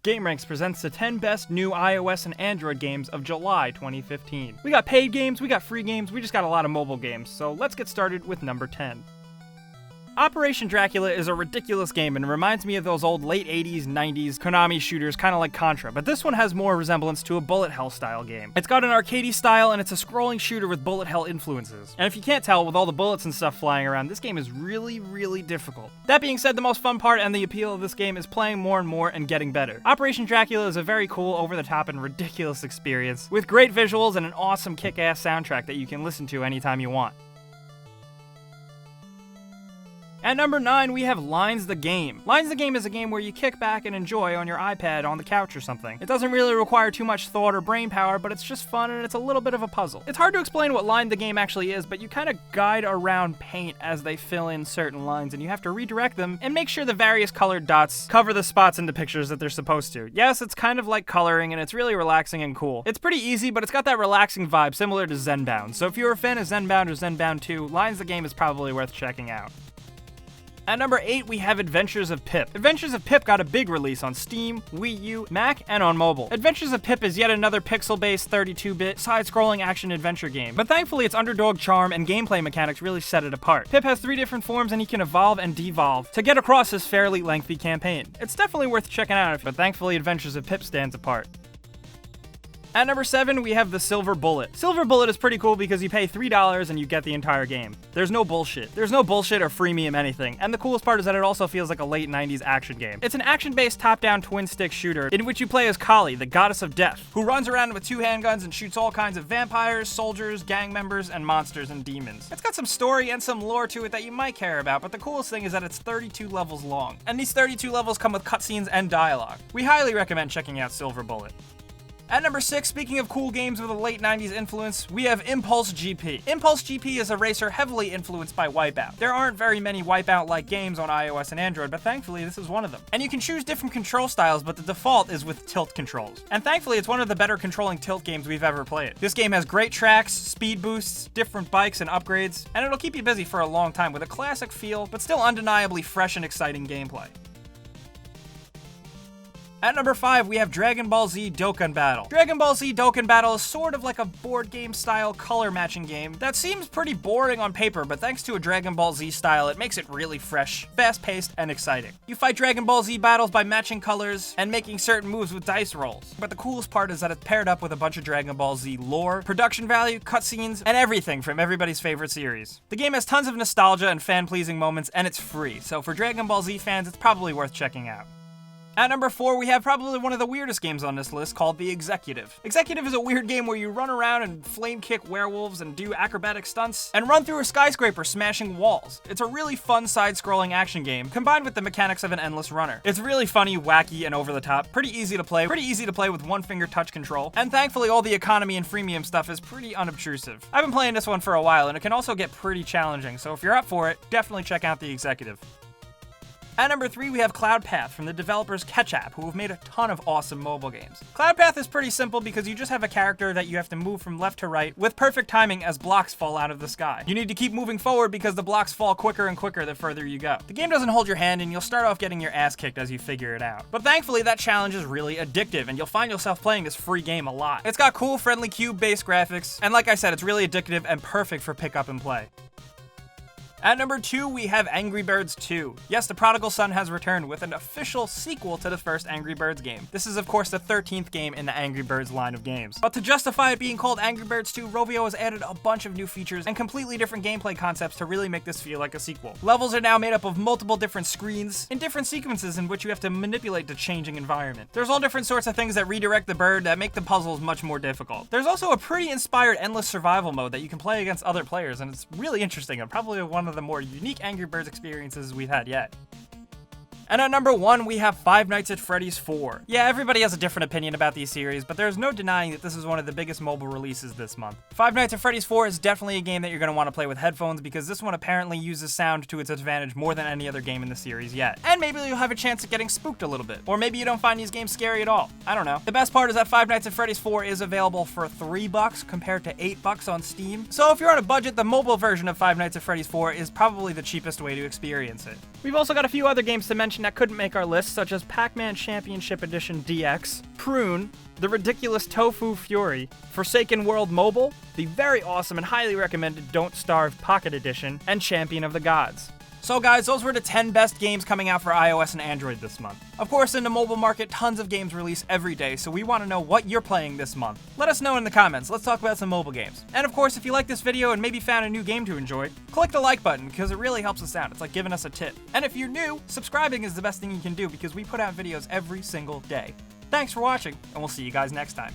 Gameranx presents the 10 best new iOS and Android games of July 2015. We got paid games, we got free games, we just got a lot of mobile games, so let's get started with number 10. Operation Dracula is a ridiculous game and reminds me of those old late 80s, 90s Konami shooters, kinda like Contra, but this one has more resemblance to a bullet hell style game. It's got an arcadey style and it's a scrolling shooter with bullet hell influences. And if you can't tell, with all the bullets and stuff flying around, this game is really difficult. That being said, the most fun part and the appeal of this game is playing more and more and getting better. Operation Dracula is a very cool, over-the-top, and ridiculous experience, with great visuals and an awesome kick-ass soundtrack that you can listen to anytime you want. At number 9, we have Lines the Game. Lines the Game is a game where you kick back and enjoy on your iPad on the couch or something. It doesn't really require too much thought or brain power, but it's just fun and it's a little bit of a puzzle. It's hard to explain what Line the Game actually is, but you kind of guide around paint as they fill in certain lines, and you have to redirect them and make sure the various colored dots cover the spots in the pictures that they're supposed to. Yes, it's kind of like coloring, and it's really relaxing and cool. It's pretty easy, but it's got that relaxing vibe similar to Zenbound, so if you're a fan of Zenbound or Zenbound 2, Lines the Game is probably worth checking out. At number 8, we have Adventures of Pip. Adventures of Pip got a big release on Steam, Wii U, Mac, and on mobile. Adventures of Pip is yet another pixel-based 32-bit side-scrolling action-adventure game, but thankfully its underdog charm and gameplay mechanics really set it apart. Pip has 3 different forms and he can evolve and devolve to get across his fairly lengthy campaign. It's definitely worth checking out, but thankfully Adventures of Pip stands apart. At number 7, we have the Silver Bullet. Silver Bullet is pretty cool because you pay $3 and you get the entire game. There's no bullshit. There's no bullshit or freemium anything, and the coolest part is that it also feels like a late 90s action game. It's an action-based top-down twin-stick shooter in which you play as Kali, the goddess of death, who runs around with 2 handguns and shoots all kinds of vampires, soldiers, gang members, and monsters and demons. It's got some story and some lore to it that you might care about, but the coolest thing is that it's 32 levels long, and these 32 levels come with cutscenes and dialogue. We highly recommend checking out Silver Bullet. At number 6, speaking of cool games with a late 90s influence, we have Impulse GP. Impulse GP is a racer heavily influenced by Wipeout. There aren't very many Wipeout-like games on iOS and Android, but thankfully this is one of them. And you can choose different control styles, but the default is with tilt controls. And thankfully it's one of the better controlling tilt games we've ever played. This game has great tracks, speed boosts, different bikes and upgrades, and it'll keep you busy for a long time with a classic feel, but still undeniably fresh and exciting gameplay. At number 5, we have Dragon Ball Z Dokkan Battle. Dragon Ball Z Dokkan Battle is sort of like a board game style color matching game that seems pretty boring on paper, but thanks to a Dragon Ball Z style, it makes it really fresh, fast-paced, and exciting. You fight Dragon Ball Z battles by matching colors and making certain moves with dice rolls. But the coolest part is that it's paired up with a bunch of Dragon Ball Z lore, production value, cutscenes, and everything from everybody's favorite series. The game has tons of nostalgia and fan-pleasing moments, and it's free, so for Dragon Ball Z fans, it's probably worth checking out. At number 4, we have probably one of the weirdest games on this list called The Executive. Executive is a weird game where you run around and flame kick werewolves and do acrobatic stunts and run through a skyscraper smashing walls. It's a really fun side-scrolling action game combined with the mechanics of an endless runner. It's really funny, wacky, and over the top. Pretty easy to play with one-finger touch control, and thankfully all the economy and freemium stuff is pretty unobtrusive. I've been playing this one for a while and it can also get pretty challenging, so if you're up for it, definitely check out The Executive. At number 3, we have Cloudpath from the developers Ketchup, who have made a ton of awesome mobile games. Cloudpath is pretty simple because you just have a character that you have to move from left to right with perfect timing as blocks fall out of the sky. You need to keep moving forward because the blocks fall quicker and quicker the further you go. The game doesn't hold your hand and you'll start off getting your ass kicked as you figure it out. But thankfully that challenge is really addictive and you'll find yourself playing this free game a lot. It's got cool, friendly cube-based graphics, and like I said, it's really addictive and perfect for pick up and play. At number 2, we have Angry Birds 2. Yes, the Prodigal Son has returned with an official sequel to the first Angry Birds game. This is, of course, the 13th game in the Angry Birds line of games. But to justify it being called Angry Birds 2, Rovio has added a bunch of new features and completely different gameplay concepts to really make this feel like a sequel. Levels are now made up of multiple different screens in different sequences in which you have to manipulate the changing environment. There's all different sorts of things that redirect the bird that make the puzzles much more difficult. There's also a pretty inspired endless survival mode that you can play against other players, and it's really interesting and probably one of the more unique Angry Birds experiences we've had yet. And at number 1, we have Five Nights at Freddy's 4. Yeah, everybody has a different opinion about these series, but there's no denying that this is one of the biggest mobile releases this month. Five Nights at Freddy's 4 is definitely a game that you're going to want to play with headphones because this one apparently uses sound to its advantage more than any other game in the series yet. And maybe you'll have a chance at getting spooked a little bit. Or maybe you don't find these games scary at all. I don't know. The best part is that Five Nights at Freddy's 4 is available for $3 compared to $8 on Steam. So if you're on a budget, the mobile version of Five Nights at Freddy's 4 is probably the cheapest way to experience it. We've also got a few other games to mention edition that couldn't make our list, such as Pac-Man Championship Edition DX, Prune, the ridiculous Tofu Fury, Forsaken World Mobile, the very awesome and highly recommended Don't Starve Pocket Edition, and Champion of the Gods. So guys, those were the 10 best games coming out for iOS and Android this month. Of course, in the mobile market, tons of games release every day, so we want to know what you're playing this month. Let us know in the comments. Let's talk about some mobile games. And of course, if you like this video and maybe found a new game to enjoy, click the like button because it really helps us out. It's like giving us a tip. And if you're new, subscribing is the best thing you can do because we put out videos every single day. Thanks for watching, and we'll see you guys next time.